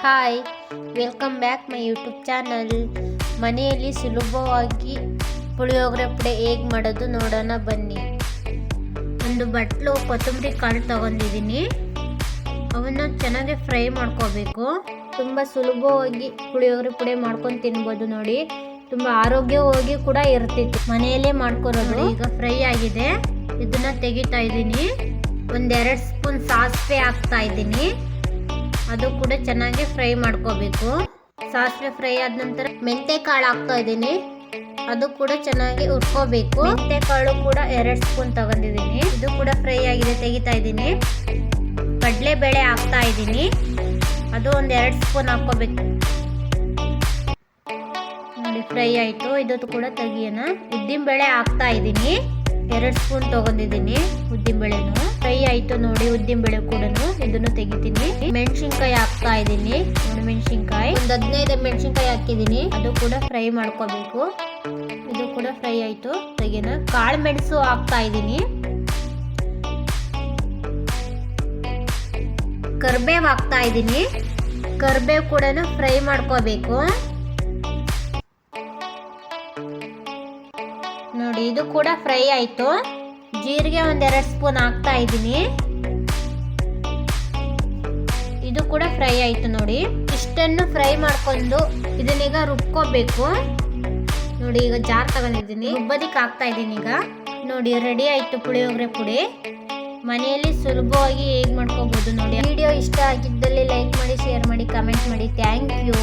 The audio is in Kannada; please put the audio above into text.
Hi, welcome back my YouTube channel. ಮನೆಯಲ್ಲಿ ಸುಲಭವಾಗಿ ಪುಳಿಯೋಗರೆ ಪುಡಿ ಹೇಗೆ ಮಾಡೋದು ನೋಡೋಣ ಬನ್ನಿ. ಒಂದು ಬಟ್ಲು ಕೊತ್ತಂಬರಿ ಕಾಳು ತಗೊಂಡಿದ್ದೀನಿ. ಅವನ್ನು ಚೆನ್ನಾಗಿ ಫ್ರೈ ಮಾಡ್ಕೋಬೇಕು. ತುಂಬ ಸುಲಭವಾಗಿ ಪುಳಿಯೋಗರೆ ಪುಡಿ ಮಾಡ್ಕೊಂಡು ತಿನ್ಬೋದು ನೋಡಿ. ತುಂಬ ಆರೋಗ್ಯವಾಗಿ ಕೂಡ ಇರ್ತಿತ್ತು. ಮನೆಯಲ್ಲೇ ಮಾಡ್ಕೊರೋದು. ಈಗ ಫ್ರೈ ಆಗಿದೆ, ಇದನ್ನ ತೆಗಿತಾ ಇದ್ದೀನಿ. 1-2 ಸ್ಪೂನ್ ಸಾಸಿವೆ ಹಾಕ್ತಾ ಇದ್ದೀನಿ. ಅದು ಕೂಡ ಚೆನ್ನಾಗಿ ಫ್ರೈ ಮಾಡ್ಕೋಬೇಕು. ಸಾಸಿವೆ ಫ್ರೈ ಆದ ನಂತರ ಮೆಂತೆ ಕಾಳು ಹಾಕ್ತಾ ಇದ್ದೀನಿ. ಅದು ಕೂಡ ಚೆನ್ನಾಗಿ ಹುರ್ಕೋಬೇಕು. ಮೆಂತೆ ಕಾಳು ಕೂಡ 2 ಸ್ಪೂನ್ ತಗೊಂಡಿದ್ದೀನಿ. ಇದು ಕೂಡ ಫ್ರೈ ಆಗಿದೆ, ತೆಗಿತಾ ಇದ್ದೀನಿ. ಕಡಲೆಬೇಳೆ ಹಾಕ್ತಾ ಇದ್ದೀನಿ. ಅದು 1-2 ಸ್ಪೂನ್ ಹಾಕ್ಕೋಬೇಕು ನೋಡಿ. ಫ್ರೈ ಆಯಿತು, ಇದು ಕೂಡ ತೆಗಿಯೋಣ. ಉದ್ದಿನಬೇಳೆ ಹಾಕ್ತಾ ಇದ್ದೀನಿ. 2 ಸ್ಪೂನ್ ತಗೊಂಡಿದ್ದೀನಿ ಉದ್ದಿನಬೇಳೆನು. ಫ್ರೈ ಆಯಿತು ನೋಡಿ ಉದ್ದಿನಬೇಳೆ ಕೂಡ. ಇದನ್ನು ತೆಗಿತೀನಿ. ಮೆಣಸಿನ್ಕಾಯಿ ಹಾಕ್ತಾ ಇದ್ದೀನಿ. ಮೆಣಸಿನ್ಕಾಯಿ 15 ಮೆಣಸಿನ್ಕಾಯಿ ಹಾಕಿದ್ದೀನಿ. ಅದು ಕೂಡ ಫ್ರೈ ಮಾಡ್ಕೋಬೇಕು. ಇದು ಕೂಡ ಫ್ರೈ ಆಯಿತು, ತೆಗಿಯೋಣ. ಕಾಳು ಮೆಣಸು ಹಾಕ್ತಾ ಇದ್ದೀನಿ. ಕರಿಬೇವು ಹಾಕ್ತಾ ಇದ್ದೀನಿ. ಕರಿಬೇವು ಕೂಡ ಫ್ರೈ ಮಾಡ್ಕೋಬೇಕು ನೋಡಿ. ಇದು ಕೂಡ ಫ್ರೈ ಆಯಿತು. ಜೀರಿಗೆ 1-2 ಸ್ಪೂನ್ ಹಾಕ್ತಾ ಇದ್ದೀನಿ. ಇದು ಕೂಡ ಫ್ರೈ ಆಯಿತು ನೋಡಿ. ಇಷ್ಟನ್ನು ಫ್ರೈ ಮಾಡ್ಕೊಂಡು ಇದನ್ನೀಗ ರುಬ್ಕೋಬೇಕು ನೋಡಿ. ಈಗ ಜಾರ್ ತಗೊಂಡಿದ್ದೀನಿ, ರುಬ್ಬೋದಕ್ಕೆ ಹಾಕ್ತಾ ಇದ್ದೀನಿ. ಈಗ ನೋಡಿ ರೆಡಿ ಆಯಿತು ಪುಳಿಯೋಗರೆ ಪುಡಿ. ಮನೆಯಲ್ಲಿ ಸುಲಭವಾಗಿ ಹೇಗೆ ಮಾಡ್ಕೋಬೋದು ನೋಡಿ. ವಿಡಿಯೋ ಇಷ್ಟ ಆಗಿದ್ದಲ್ಲಿ ಲೈಕ್ ಮಾಡಿ, ಶೇರ್ ಮಾಡಿ, ಕಮೆಂಟ್ ಮಾಡಿ. Thank you.